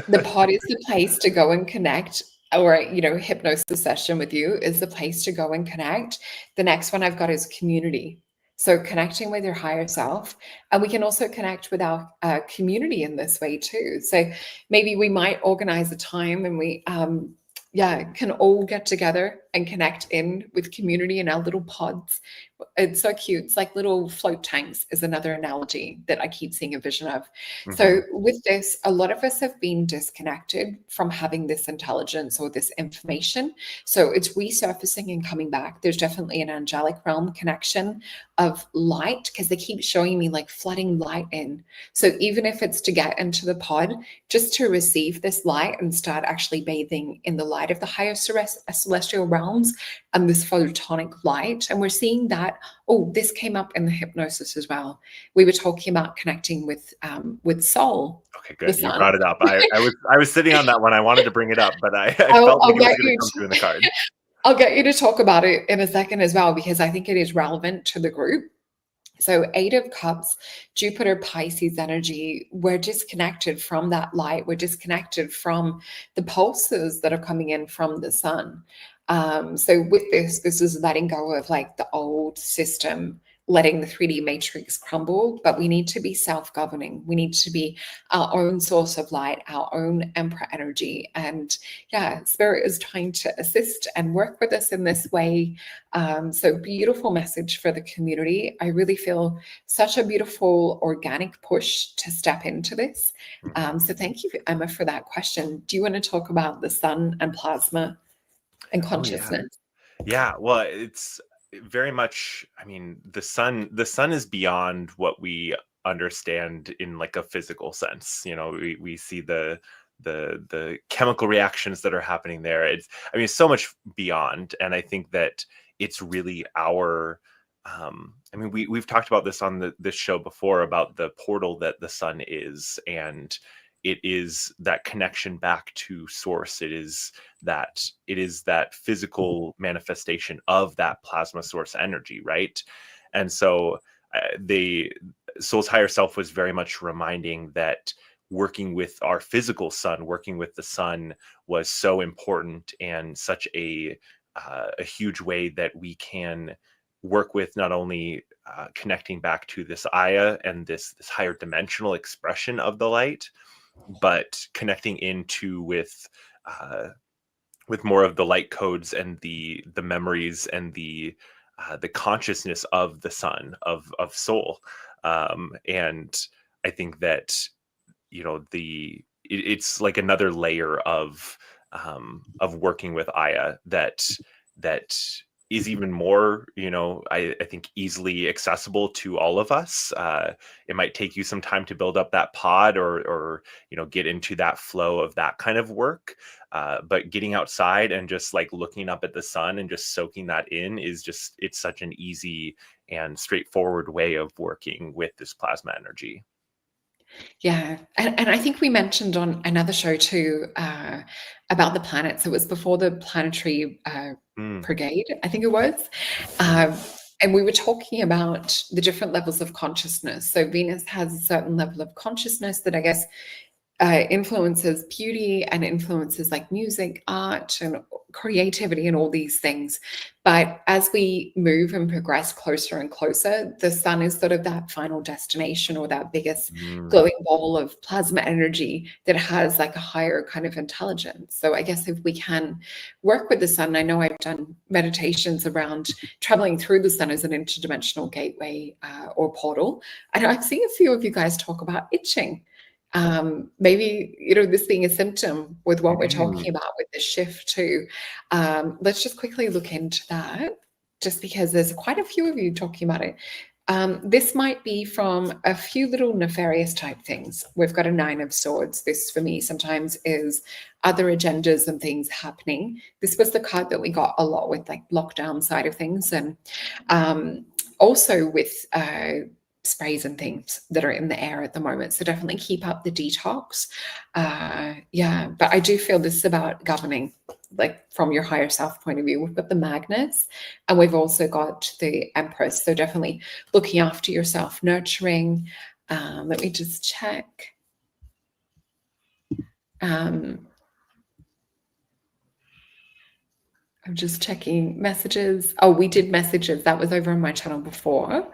S1: the pod is the place to go and connect, or hypnosis session with you is the place to go and connect. The next one I've got is community. So connecting with your higher self, and we can also connect with our community in this way too. So maybe we might organize a time, and we can all get together and connect in with community in our little pods. It's so cute. It's like little float tanks is another analogy that I keep seeing a vision of. Mm-hmm. So with this, a lot of us have been disconnected from having this intelligence or this information. So it's resurfacing and coming back. There's definitely an angelic realm connection of light, because they keep showing me like flooding light in. So even if it's to get into the pod, just to receive this light and start actually bathing in the light of the higher celestial realms and this photonic light. And we're seeing that, this came up in the hypnosis as well. We were talking about connecting with soul.
S2: Okay, good. You brought it up. I was sitting on that one. I wanted to bring it up, but I felt like it was going to come through in the card.
S1: I'll get you to talk about it in a second as well, because I think it is relevant to the group. So 8 of Cups, Jupiter, Pisces energy, we're disconnected from that light. We're disconnected from the pulses that are coming in from the sun. So with this is letting go of like the old system, letting the 3D matrix crumble, but we need to be self-governing. We need to be our own source of light, our own emperor energy. And Spirit is trying to assist and work with us in this way. So beautiful message for the community. I really feel such a beautiful organic push to step into this. So thank you, Emma, for that question. Do you want to talk about the sun and plasma and consciousness?
S2: Yeah, well, it's very much, I mean, the sun is beyond what we understand in like a physical sense. We see the chemical reactions that are happening there. It's so much beyond. And I think that it's really our I mean, we've talked about this on this show before about the portal that the sun is, and it is that connection back to source. It is that physical manifestation of that plasma source energy, right? And so the soul's higher self was very much reminding that working with our physical sun, working with the sun, was so important, and such a huge way that we can work with not only connecting back to this Aya and this higher dimensional expression of the light, but connecting into with more of the light codes and the memories and the consciousness of the sun, of soul. And I think that, it's like another layer of working with Aya that is even more, I think easily accessible to all of us. It might take you some time to build up that pod, or get into that flow of that kind of work. But getting outside and just like looking up at the sun and just soaking that in it's such an easy and straightforward way of working with this plasma energy.
S1: Yeah. And I think we mentioned on another show too about the planets. It was before the planetary brigade, I think it was. And we were talking about the different levels of consciousness. So Venus has a certain level of consciousness that I guess influences beauty and influences like music, art, and creativity, and all these things. But as we move and progress closer and closer, the sun is sort of that final destination, or that biggest glowing ball of plasma energy that has like a higher kind of intelligence. So I guess if we can work with the sun, I know I've done meditations around traveling through the sun as an interdimensional gateway or portal. And I've seen a few of you guys talk about itching. Maybe, this being a symptom with what we're talking about with the shift too. Let's just quickly look into that, just because there's quite a few of you talking about it. This might be from a few little nefarious type things. We've got a 9 of Swords. This for me sometimes is other agendas and things happening. This was the card that we got a lot with like lockdown side of things, and also with sprays and things that are in the air at the moment. So definitely keep up the detox. But I do feel this is about governing, like from your higher self point of view. We've got the Magnus, and we've also got the Empress. So definitely looking after yourself, nurturing. Let me just check. I'm just checking messages. Oh, we did messages. That was over on my channel before.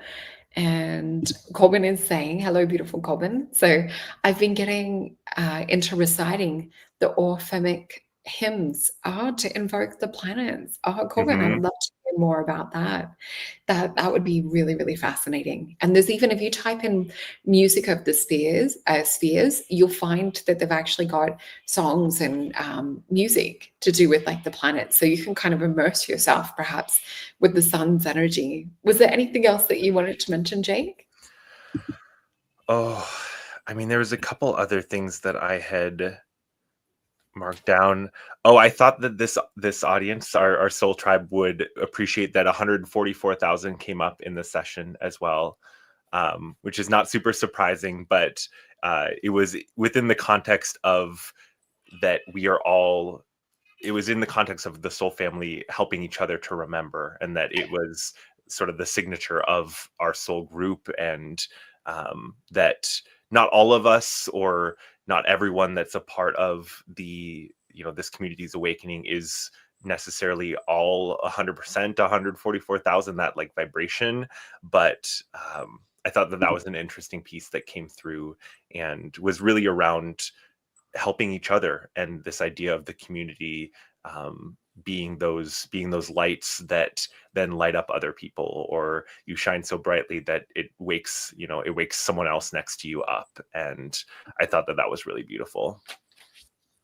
S1: And Corbin is saying, hello, beautiful Corbin. So I've been getting into reciting the Orphemic hymns to invoke the planets. Oh, Corbin, I would love to hear more about that. That would be really, really fascinating. And there's even, if you type in music of the spheres, you'll find that they've actually got songs and music to do with like the planets. So you can kind of immerse yourself perhaps with the sun's energy. Was there anything else that you wanted to mention, Jake?
S2: Oh, I mean, there was a couple other things that I had marked down. Oh, I thought that this audience, our soul tribe, would appreciate that 144,000 came up in the session as well, which is not super surprising, but it was within the context of that we are all. It was in the context of the soul family helping each other to remember, and that it was sort of the signature of our soul group, and that not all of us, or not everyone that's a part of the, this community's awakening is necessarily all 100%, 144,000, that like vibration. But I thought that was an interesting piece that came through and was really around helping each other, and this idea of the community being those lights that then light up other people, or you shine so brightly that it wakes someone else next to you up. And I thought that was really beautiful.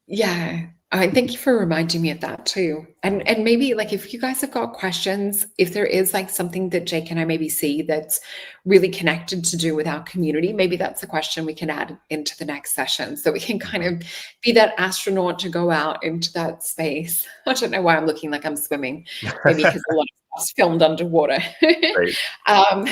S1: Yeah, thank you for reminding me of that too. And maybe like if you guys have got questions, if there is like something that Jake and I maybe see that's really connected to do with our community, maybe that's a question we can add into the next session, so we can kind of be that astronaut to go out into that space. I don't know why I'm looking like I'm swimming, maybe because a lot of it's filmed underwater.
S2: Right.
S1: um,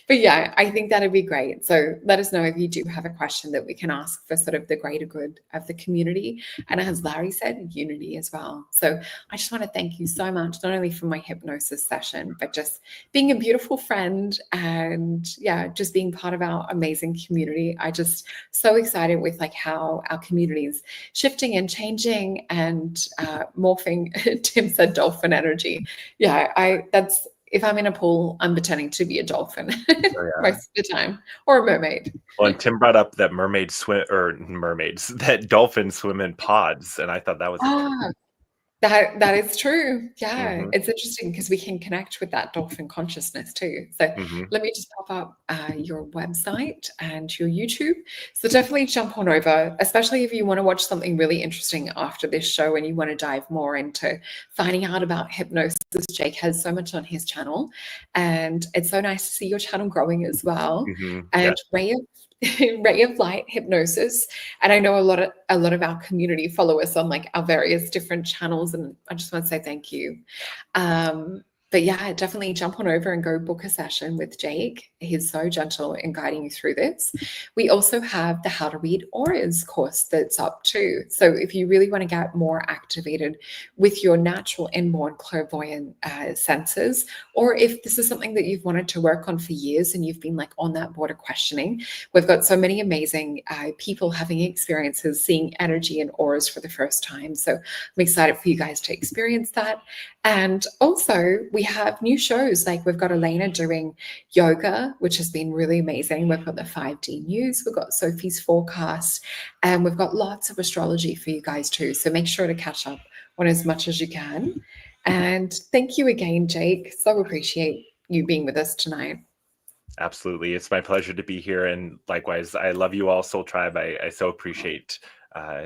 S1: but yeah, I think that'd be great. So let us know if you do have a question that we can ask for sort of the greater good of the community. And as Larry said, unity as well. So I just want to thank you so much, not only for my hypnosis session, but just being a beautiful friend and yeah, just being part of our amazing community. I just so excited with like how our community is shifting and changing and morphing. Tim said dolphin energy. Yeah, that's if I'm in a pool, I'm pretending to be a dolphin
S2: Oh, yeah.
S1: most of the time, or a mermaid.
S2: Well, and Tim brought up that that dolphins swim in pods, and I thought that was
S1: Ah, that is true. Yeah,
S2: Mhm.
S1: it's interesting because we can connect with that dolphin consciousness too. So
S2: Mhm.
S1: let me just pop up your website and your YouTube. So definitely jump on over, especially if you want to watch something really interesting after this show and you want to dive more into finding out about hypnosis. Jake has so much on his channel, and it's so nice to see your channel growing as well.
S2: Mhm. Yeah.
S1: And Ray of Light Hypnosis. And I know a lot of our community follow us on like our various different channels, and I just want to say thank you. But yeah, definitely jump on over and go book a session with Jake. He's so gentle in guiding you through this. We also have the How to Read Auras course that's up too. So if you really want to get more activated with your natural inborn clairvoyant senses, or if this is something that you've wanted to work on for years and you've been like on that border questioning, we've got so many amazing people having experiences, seeing energy and auras for the first time. So I'm excited for you guys to experience that. And also, we have new shows. Like we've got Elena doing yoga, which has been really amazing. We've got the 5D news, we've got Sophie's forecast, and we've got lots of astrology for you guys too. So make sure to catch up on as much as you can. And thank you again, Jake. So appreciate you being with us tonight.
S2: Absolutely. It's my pleasure to be here. And likewise, I love you all, Soul Tribe. I so appreciate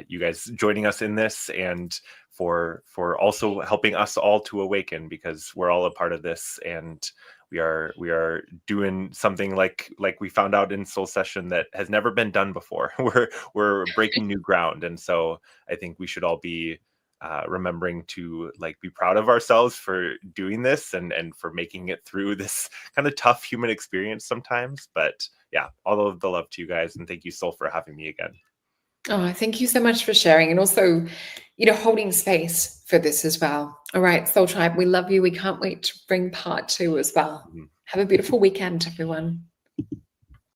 S2: you guys joining us in this, and for also helping us all to awaken, because we're all a part of this, and we are doing something like we found out in Soul Session that has never been done before. We're breaking new ground. And so I think we should all be remembering to like be proud of ourselves for doing this, and for making it through this kind of tough human experience sometimes. But yeah, all of the love to you guys, and thank you, Soul, for having me again.
S1: Oh, thank you so much for sharing, and also, holding space for this as well. All right, Soul Tribe, we love you. We can't wait to bring part 2 as well.
S2: Mhm.
S1: Have a beautiful weekend, everyone.